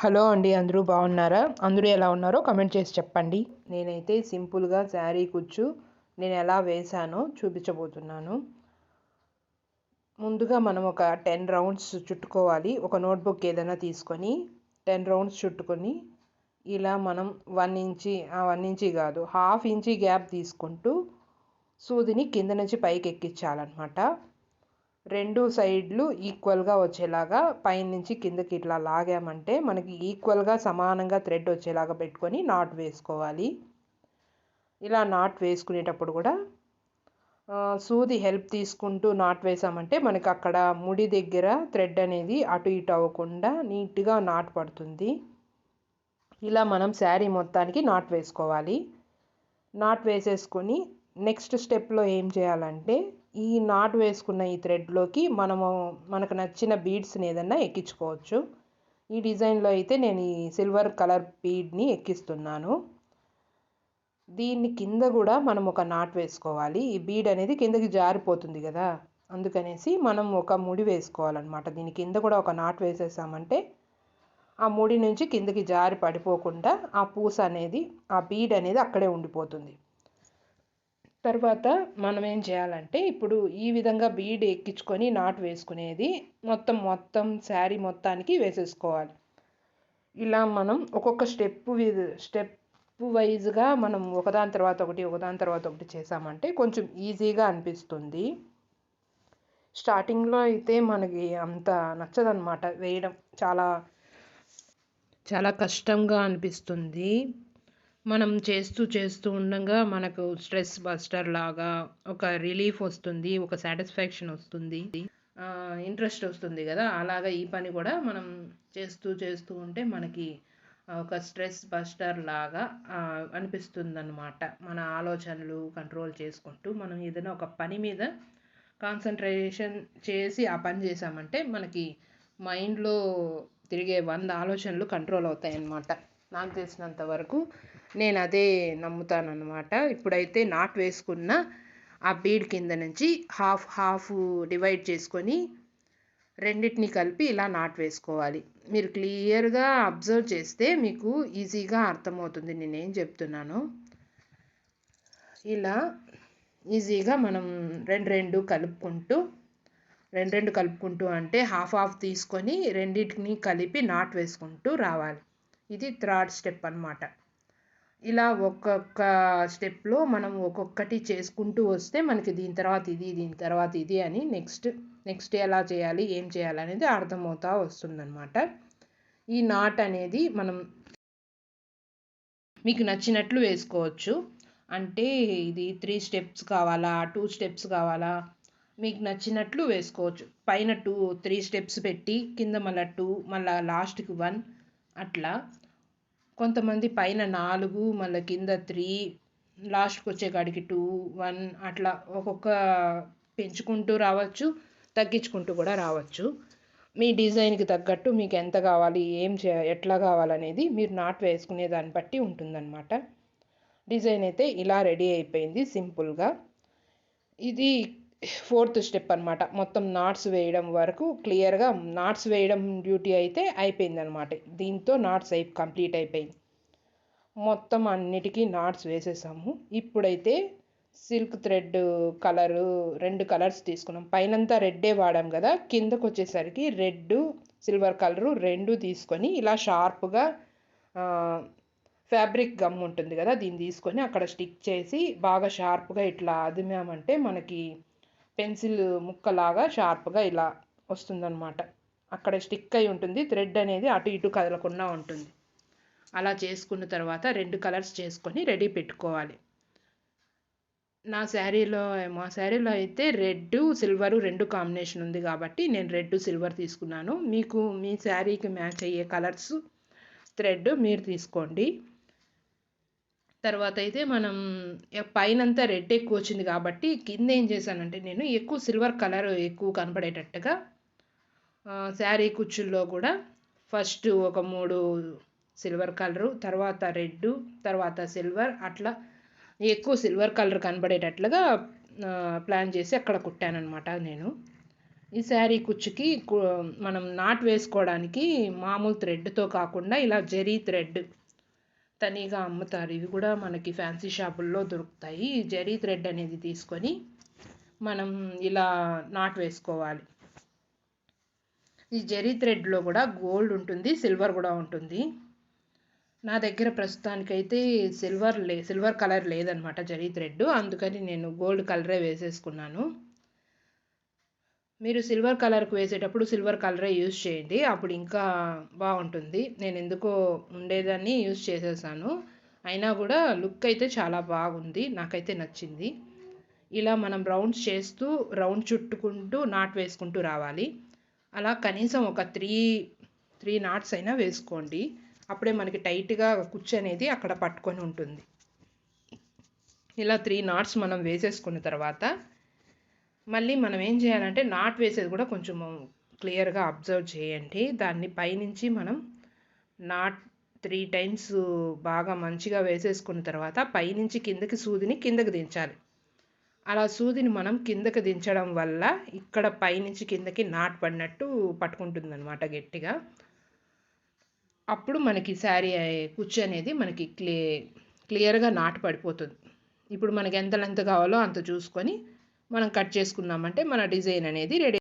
Hello అండి, అందరూ బాగున్నారా? అందరూ ఎలా ఉన్నారో కమెంట్ చేసి చెప్పండి. నేనైతే సింపుల్గా శారీ కుచ్చు నేను ఎలా వేసానో చూపించబోతున్నాను. ముందుగా మనం ఒక 10 రౌండ్స్ చుట్టుకోవాలి. ఒక నోట్బుక్ ఏదైనా తీసుకొని 10 రౌండ్స్ చుట్టుకొని ఇలా మనం 1 ఇంచి 1 ఇంచి కాదు, హాఫ్ ఇంచి గ్యాప్ తీసుకుంటూ సూదిని కింద నుంచి పైకి ఎక్కించాలన్నమాట. రెండు సైడ్లు ఈక్వల్గా వచ్చేలాగా పైనుంచి కిందకి ఇట్లా లాగామంటే మనకి ఈక్వల్గా సమానంగా థ్రెడ్ వచ్చేలాగా పెట్టుకొని నాట్ వేసుకోవాలి. ఇలా నాట్ వేసుకునేటప్పుడు కూడా సూది హెల్ప్ తీసుకుంటూ నాట్ వేసామంటే మనకి అక్కడ ముడి దగ్గర థ్రెడ్ అనేది అటు ఇటు అవ్వకుండా నీట్గా నాట్ పడుతుంది. ఇలా మనం శారీ మొత్తానికి నాట్ వేసుకోవాలి. నాట్ వేసేసుకొని నెక్స్ట్ స్టెప్లో ఏం చేయాలంటే ఈ నాట్ వేసుకున్న ఈ థ్రెడ్లోకి మనకు నచ్చిన బీడ్స్ని ఏదన్నా ఎక్కించుకోవచ్చు. ఈ డిజైన్లో అయితే నేను ఈ సిల్వర్ కలర్ బీడ్ని ఎక్కిస్తున్నాను. దీన్ని కింద కూడా మనం ఒక నాట్ వేసుకోవాలి. ఈ బీడ్ అనేది కిందకి జారిపోతుంది కదా, అందుకనేసి మనం ఒక ముడి వేసుకోవాలన్నమాట. దీని కింద కూడా ఒక నాట్ వేసేసామంటే ఆ ముడి నుంచి కిందకి జారి పడిపోకుండా ఆ పూస అనేది, ఆ బీడ్ అనేది అక్కడే ఉండిపోతుంది. తర్వాత మనం ఏం చేయాలంటే ఇప్పుడు ఈ విధంగా బీడ్ ఎక్కించుకొని నాట్ వేసుకునేది మొత్తం శారీ మొత్తానికి వేసేసుకోవాలి. ఇలా మనం ఒక్కొక్క స్టెప్ వైజ్గా మనం ఒకదాని తర్వాత ఒకటి చేసామంటే కొంచెం ఈజీగా అనిపిస్తుంది. స్టార్టింగ్లో అయితే మనకి అంత నచ్చదన్నమాట, వేయడం చాలా చాలా కష్టంగా అనిపిస్తుంది. మనం చేస్తూ ఉండగా మనకు స్ట్రెస్ బస్టర్ లాగా ఒక రిలీఫ్ వస్తుంది, ఒక సాటిస్ఫాక్షన్ వస్తుంది, ఇంట్రెస్ట్ వస్తుంది కదా. అలాగా ఈ పని కూడా మనం చేస్తూ ఉంటే మనకి ఒక స్ట్రెస్ బస్టర్ లాగా అనిపిస్తుంది అన్నమాట. మన ఆలోచనలు కంట్రోల్ చేసుకుంటూ మనం ఏదైనా ఒక పని మీద కాన్సన్ట్రేషన్ చేసి ఆ పని చేసామంటే మనకి మైండ్లో తిరిగే 100 ఆలోచనలు కంట్రోల్ అవుతాయి అన్నమాట. నాకు తెలిసినంత వరకు నేను అదే నమ్ముతానన్నమాట. ఇప్పుడైతే నాట్ వేసుకున్న ఆ బీడ్ కింద నుంచి హాఫ్ డివైడ్ చేసుకొని రెండింటిని కలిపి ఇలా నాట్ వేసుకోవాలి. మీరు క్లియర్గా అబ్జర్వ్ చేస్తే మీకు ఈజీగా అర్థమవుతుంది నేనేం చెప్తున్నాను. ఇలా ఈజీగా మనం రెండు కలుపుకుంటూ అంటే హాఫ్ తీసుకొని రెండింటిని కలిపి నాట్ వేసుకుంటూ రావాలి. ఇది థర్డ్ స్టెప్ అన్నమాట. ఇలా ఒక్కొక్క స్టెప్లో మనం ఒక్కొక్కటి చేసుకుంటూ వస్తే మనకి దీని తర్వాత ఇది అని నెక్స్ట్ ఎలా చేయాలి, ఏం చేయాలి అనేది అర్థమవుతూ వస్తుందన్నమాట. ఈ నాట్ అనేది మనం మీకు నచ్చినట్లు వేసుకోవచ్చు. అంటే ఇది 3 స్టెప్స్ కావాలా, 2 స్టెప్స్ కావాలా, మీకు నచ్చినట్లు వేసుకోవచ్చు. పైన 3 స్టెప్స్ పెట్టి కింద మళ్ళీ 2, మళ్ళీ లాస్ట్కి 1 అట్లా. కొంతమంది పైన 4 మళ్ళీ కింద 3 లాస్ట్కి వచ్చే కాడికి 2, 1 అట్లా ఒక్కొక్క పెంచుకుంటూ రావచ్చు, తగ్గించుకుంటూ కూడా రావచ్చు. మీ డిజైన్కి తగ్గట్టు మీకు ఎంత కావాలి, ఎట్లా కావాలనేది మీరు నాట్ వేసుకునే దాన్ని బట్టి ఉంటుందన్నమాట. డిజైన్ అయితే ఇలా రెడీ అయిపోయింది సింపుల్గా. ఇది 4th స్టెప్ అన్నమాట. మొత్తం నాట్స్ వేయడం వరకు క్లియర్గా నాట్స్ వేయడం డ్యూటీ అయితే అయిపోయిందనమాట. దీంతో నాట్స్ కంప్లీట్ అయిపోయింది. మొత్తం అన్నిటికీ నాట్స్ వేసేసాము. ఇప్పుడైతే సిల్క్ థ్రెడ్ కలరు 2 కలర్స్ తీసుకున్నాం. పైనంతా రెడ్డే వాడాం కదా, కిందకు వచ్చేసరికి రెడ్ సిల్వర్ కలరు 2 తీసుకొని ఇలా షార్ప్గా ఫ్యాబ్రిక్ గమ్ ఉంటుంది కదా, దీన్ని తీసుకొని అక్కడ స్టిక్ చేసి బాగా షార్ప్గా ఇట్లా అదిమామంటే మనకి పెన్సిల్ ముక్కలాగా షార్ప్గా ఇలా వస్తుందన్నమాట. అక్కడ స్టిక్ అయి ఉంటుంది, థ్రెడ్ అనేది అటు ఇటు కదలకుండా ఉంటుంది. అలా చేసుకున్న తర్వాత 2 కలర్స్ చేసుకొని రెడీ పెట్టుకోవాలి. మా శారీలో అయితే రెడ్ సిల్వరు 2 కాంబినేషన్ ఉంది కాబట్టి నేను రెడ్ సిల్వర్ తీసుకున్నాను. మీకు మీ శారీకి మ్యాచ్ అయ్యే కలర్స్ థ్రెడ్ మీరు తీసుకోండి. తర్వాత అయితే మనం పైనంతా రెడ్ ఎక్కువ వచ్చింది కాబట్టి కింద ఏం చేశానంటే నేను ఎక్కువ సిల్వర్ కలర్ ఎక్కువ కనపడేటట్టుగా శారీ కుచ్చుల్లో కూడా ఫస్ట్ ఒక 3 సిల్వర్ కలరు, తర్వాత రెడ్, తర్వాత సిల్వర్, అట్లా ఎక్కువ సిల్వర్ కలర్ కనబడేటట్లుగా ప్లాన్ చేసి అక్కడ కుట్టానమాట నేను. ఈ శారీ కుచ్చుకి మనం నాట్ వేసుకోవడానికి మామూలు థ్రెడ్తో కాకుండా ఇలా జరీ థ్రెడ్ తనీగా అమ్ముతారు. ఇవి కూడా మనకి ఫ్యాన్సీ షాపుల్లో దొరుకుతాయి. ఈ జరీ థ్రెడ్ అనేది తీసుకొని మనం ఇలా నాట్ వేసుకోవాలి. ఈ జరీ థ్రెడ్లో కూడా గోల్డ్ ఉంటుంది, సిల్వర్ కూడా ఉంటుంది. నా దగ్గర ప్రస్తుతానికైతే సిల్వర్ కలర్ లేదనమాట జరీ థ్రెడ్, అందుకని నేను గోల్డ్ కలరే వేసేసుకున్నాను. మీరు సిల్వర్ కలర్కి వేసేటప్పుడు సిల్వర్ కలరే యూజ్ చేయండి, అప్పుడు ఇంకా బాగుంటుంది. నేను ఎందుకో ఉండేదాన్ని యూజ్ చేసేసాను, అయినా కూడా లుక్ అయితే చాలా బాగుంది, నాకైతే నచ్చింది. ఇలా మనం రౌండ్స్ చేస్తూ రౌండ్ చుట్టుకుంటూ నాట్ వేసుకుంటూ రావాలి. అలా కనీసం ఒక త్రీ నాట్స్ అయినా వేసుకోండి, అప్పుడే మనకి టైట్గా కుచ్చు అనేది అక్కడ పట్టుకొని ఉంటుంది. ఇలా 3 నాట్స్ మనం వేసేసుకున్న తర్వాత మళ్ళీ మనం ఏం చేయాలంటే నాట్ వేసేది కూడా కొంచెం క్లియర్గా అబ్జర్వ్ చేయండి. దాన్ని పైనుంచి మనం నాట్ 3 టైమ్స్ బాగా మంచిగా వేసేసుకున్న తర్వాత పైనుంచి కిందకి సూదిని కిందకి దించాలి. అలా సూదిని మనం కిందకి దించడం వల్ల ఇక్కడ పైనుంచి కిందకి నాట్ పడినట్టు పట్టుకుంటుంది అనమాట గట్టిగా. అప్పుడు మనకి శారీ కుచ్చు అనేది మనకి క్లియర్గా నాటు పడిపోతుంది. ఇప్పుడు మనకి ఎంత లెంత్ కావాలో అంత చూసుకొని మనం కట్ చేసుకున్నామంటే మన డిజైన్ అనేది రెడీ.